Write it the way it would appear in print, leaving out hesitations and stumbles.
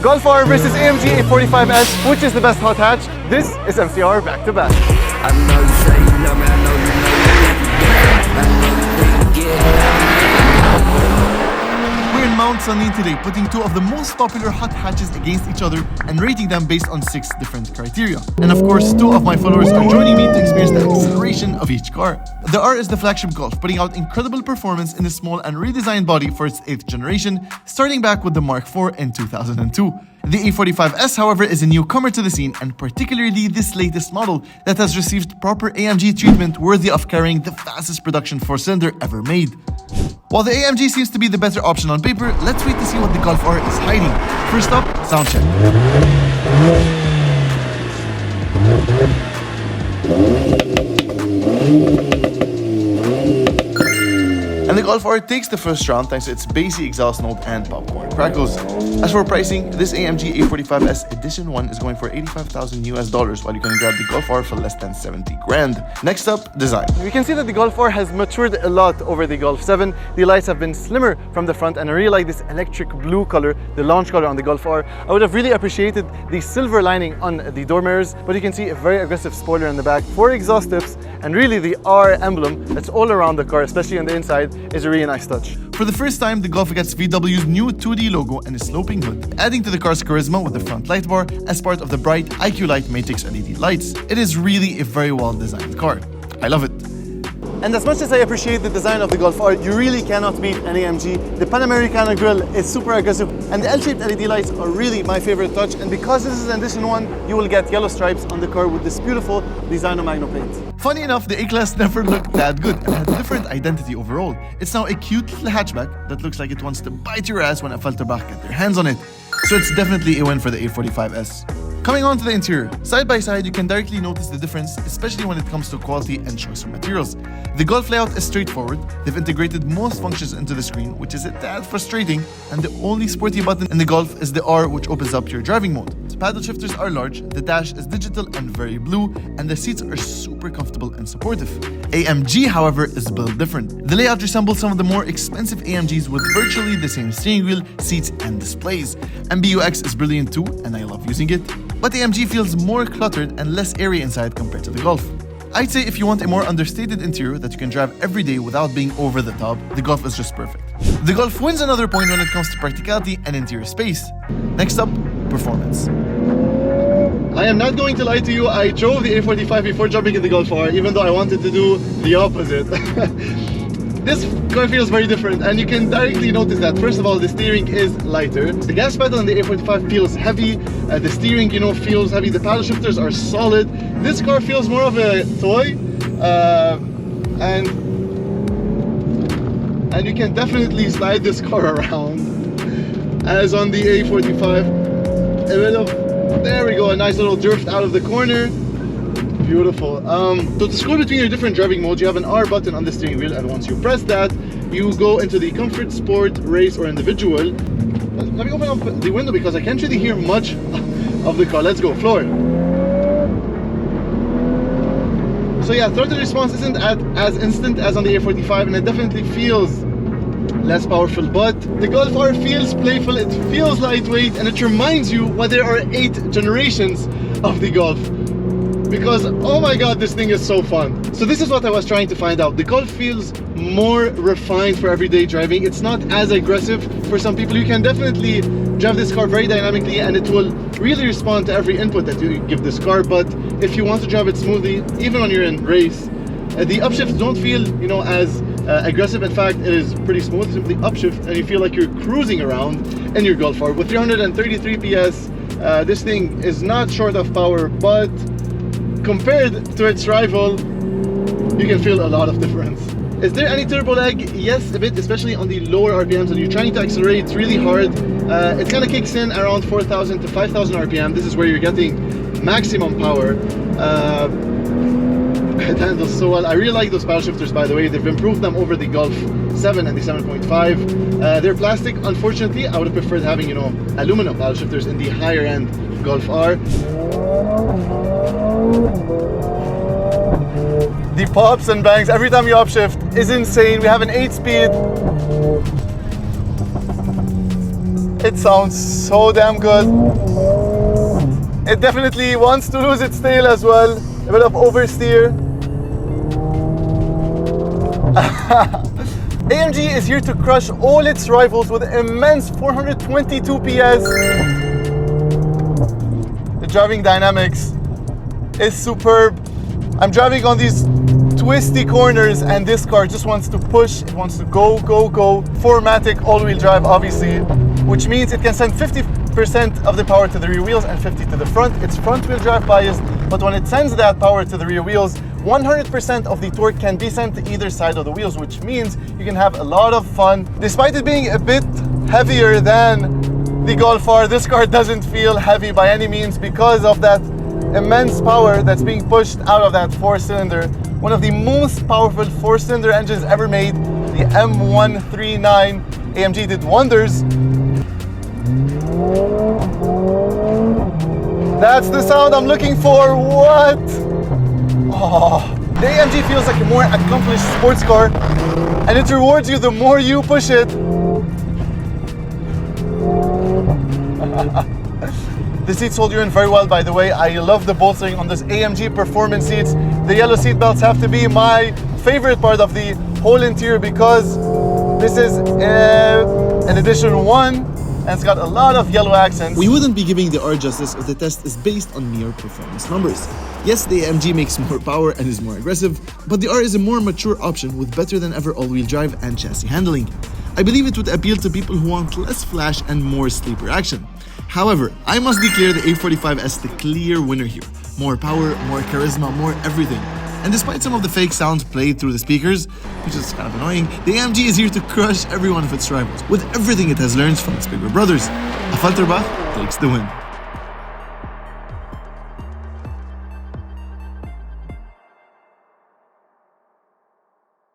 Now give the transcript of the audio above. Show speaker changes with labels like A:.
A: Golf R versus AMG A45S, which is the best hot hatch? This is MCR back to back.
B: I know you say you love me, I know you
C: We're in Mount Sunny today, putting two of the most popular hot hatches against each other and rating them based on 6 different criteria. And of course, 2 of my followers are joining me to experience the acceleration of each car. The R is the flagship Golf, putting out incredible performance in a small and redesigned body for its 8th generation, starting back with the Mark IV in 2002. The A45S, however, is a newcomer to the scene, and particularly this latest model that has received proper AMG treatment worthy of carrying the fastest production 4-cylinder ever made. While the AMG seems to be the better option on paper, let's wait to see what the Golf R is hiding. First up, sound check. And the Golf R takes the first round thanks to its bassy exhaust note and popcorn crackles. As for pricing, this AMG A45S Edition 1 is going for $85,000 while you can grab the Golf R for less than 70 grand. Next up, design.
A: We can see that the Golf R has matured a lot over the Golf 7. The lights have been slimmer from the front, and I really like this electric blue color, the launch color on the Golf R. I would have really appreciated the silver lining on the door mirrors, but you can see a very aggressive spoiler in the back, 4 exhaust tips, and really the R emblem that's all around the car, especially on the inside, is a really nice touch.
C: For the first time, the Golf gets VW's new 2D logo and a sloping hood, adding to the car's charisma with the front light bar as part of the bright IQ Light Matrix LED lights. It is really a very well designed car. I love it.
A: And as much as I appreciate the design of the Golf R, you really cannot beat an AMG. The Panamericana grille is super aggressive, and the L-shaped LED lights are really my favorite touch. And because this is an Edition 1, you will get yellow stripes on the car with this beautiful Designo Magno paint.
C: Funny enough, the A-Class never looked that good and had a different identity overall. It's now a cute little hatchback that looks like it wants to bite your ass when a Falterbach get their hands on it. So it's definitely a win for the A45S. Coming on to the interior, side by side you can directly notice the difference, especially when it comes to quality and choice of materials. The Golf layout is straightforward, they've integrated most functions into the screen, which is a tad frustrating, and the only sporty button in the Golf is the R, which opens up your driving mode. The paddle shifters are large, the dash is digital and very blue, and the seats are super comfortable and supportive. AMG, however, is built different. The layout resembles some of the more expensive AMGs with virtually the same steering wheel, seats, and displays. MBUX is brilliant too, and I love using it. But the AMG feels more cluttered and less airy inside compared to the Golf. I'd say if you want a more understated interior that you can drive every day without being over the top, the Golf is just perfect. The Golf wins another point when it comes to practicality and interior space. Next up, performance.
A: I am not going to lie to you, I drove the A45 before jumping in the Golf R, even though I wanted to do the opposite. This car feels very different, and you can directly notice that. First of all, the steering is lighter. The gas pedal on the A45 feels heavy. The steering, feels heavy. The paddle shifters are solid. This car feels more of a toy, and you can definitely slide this car around, as on the A45. There we go, a nice little drift out of the corner. Beautiful. So to scroll between your different driving modes, you have an R button on the steering wheel, and once you press that, you go into the comfort, sport, race, or individual. Let me open up the window because I can't really hear much of the car. Let's go, floor. So yeah, throttle response isn't as instant as on the A45, and it definitely feels less powerful, but the Golf R feels playful, it feels lightweight, and it reminds you why there are 8 generations of the Golf. Because, oh my god, this thing is so fun. So this is what I was trying to find out. The Golf feels more refined for everyday driving. It's not as aggressive for some people. You can definitely drive this car very dynamically, and it will really respond to every input that you give this car. But if you want to drive it smoothly, even when you're in race, the upshifts don't feel, as aggressive. In fact, it is pretty smooth. Simply upshift, and you feel like you're cruising around in your Golf R. With 333 PS, this thing is not short of power, but compared to its rival, you can feel a lot of difference. Is there any turbo lag? Yes, a bit, especially on the lower RPMs. When you're trying to accelerate really hard, it kind of kicks in around 4,000 to 5,000 RPM. This is where you're getting maximum power. It handles so well. I really like those paddle shifters, by the way. They've improved them over the Golf 7 and the 7.5. They're plastic. Unfortunately, I would have preferred having, aluminum paddle shifters in the higher end Golf R. The pops and bangs every time you upshift is insane. We have an 8-speed. It sounds so damn good. It definitely wants to lose its tail as well. A bit of oversteer. AMG is here to crush all its rivals with immense 422 PS. The driving dynamics is superb. I'm driving on these twisty corners and this car just wants to push, it wants to go, go, go. 4MATIC all-wheel drive obviously, which means it can send 50% of the power to the rear wheels and 50 to the front. It's front-wheel drive biased, but when it sends that power to the rear wheels, 100% of the torque can be sent to either side of the wheels, which means you can have a lot of fun. Despite it being a bit heavier than the Golf R, this car doesn't feel heavy by any means because of that immense power that's being pushed out of that four-cylinder. One of the most powerful four-cylinder engines ever made, the M139. AMG did wonders. That's the sound I'm looking for. What? Oh, the AMG feels like a more accomplished sports car, and it rewards you the more you push it. The seats hold you in very well, by the way. I love the bolstering on this AMG performance seats. The yellow seat belts have to be my favorite part of the whole interior because this is an edition 1 and it's got a lot of yellow accents.
C: We wouldn't be giving the R justice if the test is based on mere performance numbers. Yes, the AMG makes more power and is more aggressive, but the R is a more mature option with better than ever all-wheel drive and chassis handling. I believe it would appeal to people who want less flash and more sleeper action. However, I must declare the A45S the clear winner here. More power, more charisma, more everything. And despite some of the fake sounds played through the speakers, which is kind of annoying, the AMG is here to crush every one of its rivals with everything it has learned from its bigger brothers. A Falterbach takes the win.